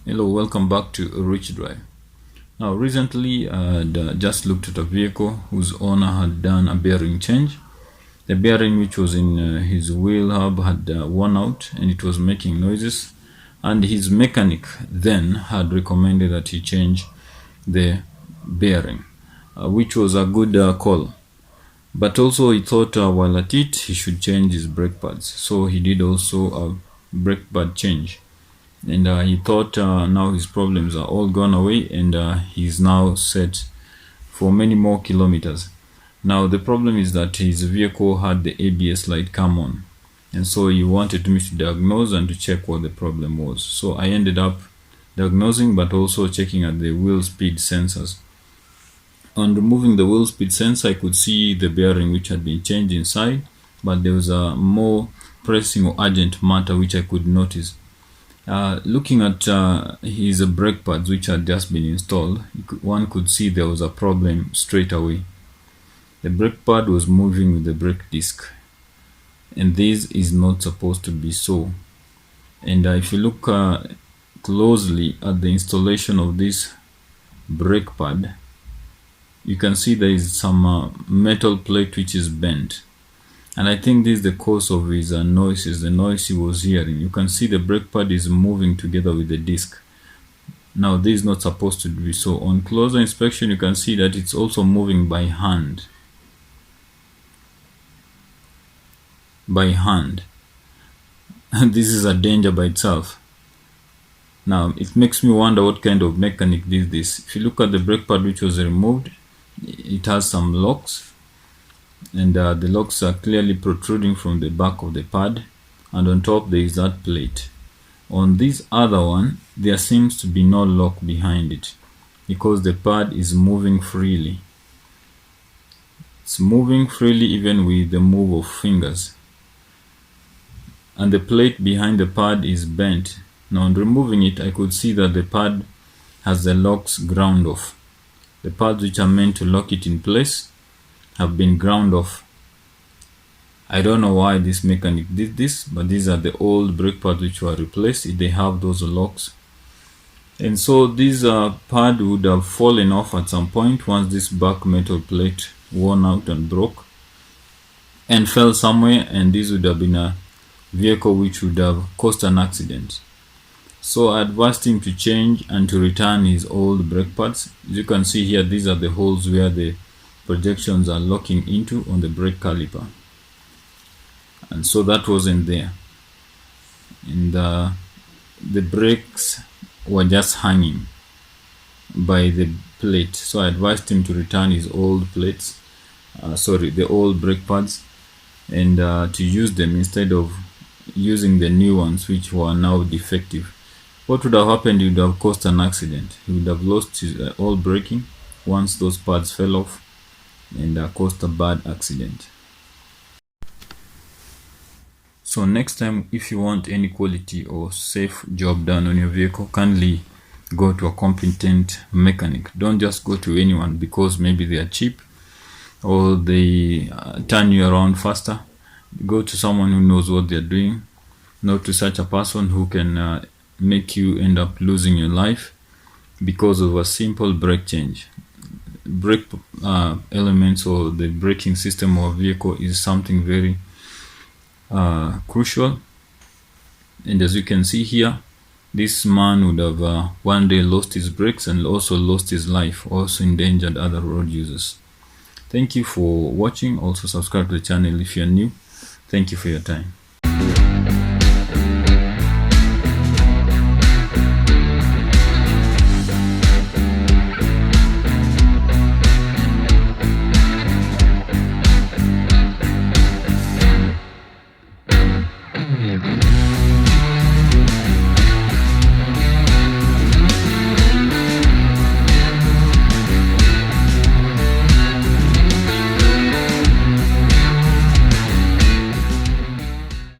Hello, welcome back to Rich Drive. Now, recently I just looked at a vehicle whose owner had done a bearing change. The bearing which was in his wheel hub had worn out and it was making noises, and his mechanic then had recommended that he change the bearing, which was a good call. But also he thought while at it he should change his brake pads, so he did also a brake pad change. And he thought now his problems are all gone away, and he's now set for many more kilometers. Now the problem is that his vehicle had the ABS light come on, and so he wanted me to diagnose and to check what the problem was. So I ended up diagnosing but also checking at the wheel speed sensors. On removing the wheel speed sensor, I could see the bearing which had been changed inside, but there was a more pressing or urgent matter which I could notice. Looking at his brake pads which had just been installed, one could see there was a problem straight away. The brake pad was moving with the brake disc, and this is not supposed to be so. And if you look closely at the installation of this brake pad, you can see there is some metal plate which is bent. And I think this is the cause of his noises, the noise he was hearing. You can see the brake pad is moving together with the disc. Now this is not supposed to be so. On closer inspection, you can see that it's also moving by hand. And this is a danger by itself. Now it makes me wonder what kind of mechanic did this. If you look at the brake pad which was removed, it has some locks. And the locks are clearly protruding from the back of the pad, and on top there is that plate. On this other one, there seems to be no lock behind it because the pad is moving freely. It's moving freely even with the move of fingers, and the plate behind the pad is bent. Now on removing it, I could see that the pad has the locks ground off. The pads which are meant to lock it in place have been ground off. I don't know why this mechanic did this, but these are the old brake pads which were replaced. They have those locks, and so this pad would have fallen off at some point once this back metal plate worn out and broke and fell somewhere, and this would have been a vehicle which would have caused an accident. So I advised him to change and to return his old brake pads. As you can see here, these are the holes where the projections are locking into on the brake caliper, and so that wasn't there, and the brakes were just hanging by the plate. So I advised him to return his old plates, the old brake pads, and to use them instead of using the new ones which were now defective. What would have happened? He would have caused an accident. He would have lost his all braking once those pads fell off, and caused a bad accident. So next time, if you want any quality or safe job done on your vehicle, kindly go to a competent mechanic. Don't just go to anyone because maybe they are cheap or they turn you around faster. Go to someone who knows what they're doing, not to such a person who can make you end up losing your life because of a simple brake change. Brake elements or the braking system of a vehicle is something very crucial, and as you can see here, this man would have one day lost his brakes and also lost his life, also endangered other road users. Thank you for watching. Also subscribe to the channel if you're new. Thank you for your time.